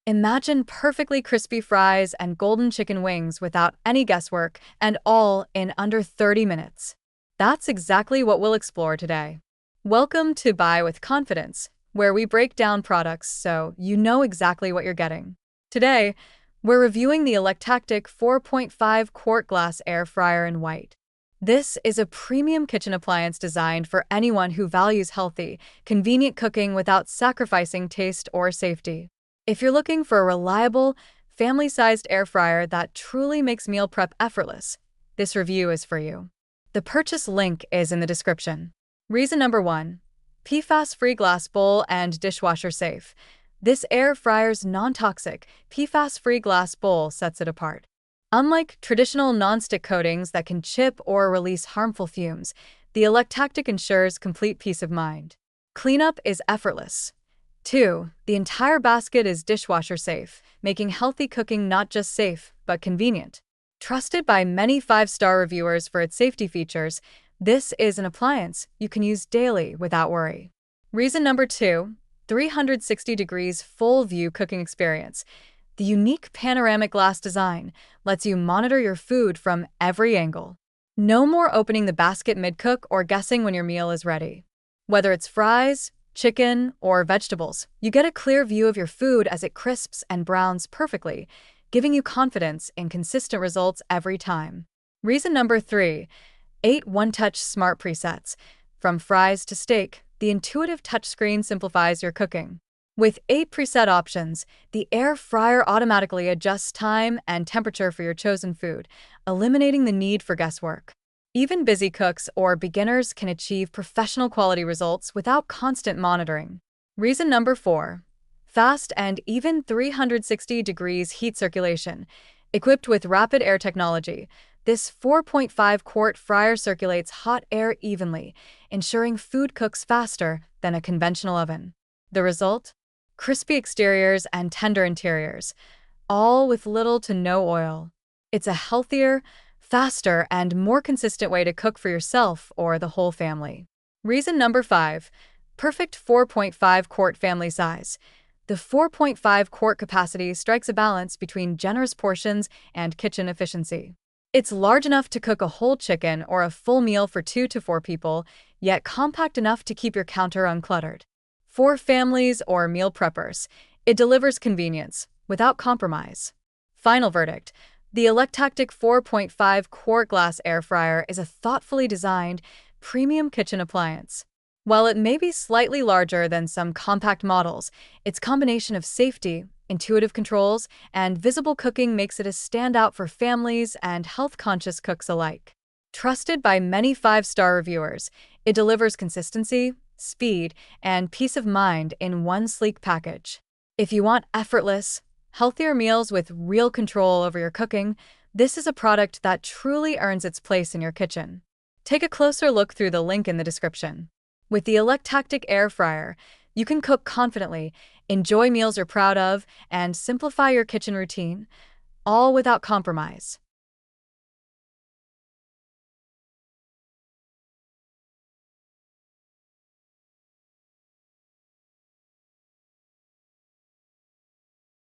Imagine perfectly crispy fries and golden chicken wings without any guesswork, and all in under 30 minutes. That's exactly what we'll explore today. Welcome to Buy with Confidence, where we break down products so you know exactly what you're getting. Today, we're reviewing the Electactic 4.5 quart glass air fryer in white. This is a premium kitchen appliance designed for anyone who values healthy, convenient cooking without sacrificing taste or safety. If you're looking for a reliable, family-sized air fryer that truly makes meal prep effortless, this review is for you. The purchase link is in the description. Reason number 1. PFAS-free glass bowl and dishwasher-safe. This air fryer's non-toxic, PFAS-free glass bowl sets it apart. Unlike traditional non-stick coatings that can chip or release harmful fumes, the Electactic ensures complete peace of mind. Cleanup is effortless. 2. The entire basket is dishwasher-safe, making healthy cooking not just safe, but convenient. Trusted by many 5-star reviewers for its safety features, this is an appliance you can use daily without worry. Reason number 2. 360 degrees full view cooking experience. The unique panoramic glass design lets you monitor your food from every angle. No more opening the basket mid-cook or guessing when your meal is ready. Whether it's fries, chicken, or vegetables, you get a clear view of your food as it crisps and browns perfectly, giving you confidence in consistent results every time. Reason number 3. 8 one-touch smart presets. From fries to steak, the intuitive touchscreen simplifies your cooking. With 8 preset options, the air fryer automatically adjusts time and temperature for your chosen food, eliminating the need for guesswork. Even busy cooks or beginners can achieve professional quality results without constant monitoring. Reason number 4. Fast and even 360 degrees heat circulation. Equipped with rapid air technology, this 4.5 quart fryer circulates hot air evenly, ensuring food cooks faster than a conventional oven. The result? Crispy exteriors and tender interiors, all with little to no oil. It's a healthier, faster, and more consistent way to cook for yourself or the whole family. Reason number 5. Perfect 4.5 quart family size. The 4.5 quart capacity strikes a balance between generous portions and kitchen efficiency. It's large enough to cook a whole chicken or a full meal for 2 to 4 people, yet compact enough to keep your counter uncluttered. For families or meal preppers, it delivers convenience without compromise. Final verdict. The Electactic 4.5 quart glass air fryer is a thoughtfully designed, premium kitchen appliance. While it may be slightly larger than some compact models, its combination of safety, intuitive controls, and visible cooking makes it a standout for families and health-conscious cooks alike. Trusted by many 5-star reviewers, it delivers consistency, speed, and peace of mind in one sleek package. If you want effortless, healthier meals with real control over your cooking, this is a product that truly earns its place in your kitchen. Take a closer look through the link in the description. With the Electactic air fryer, you can cook confidently, enjoy meals you're proud of, and simplify your kitchen routine, all without compromise.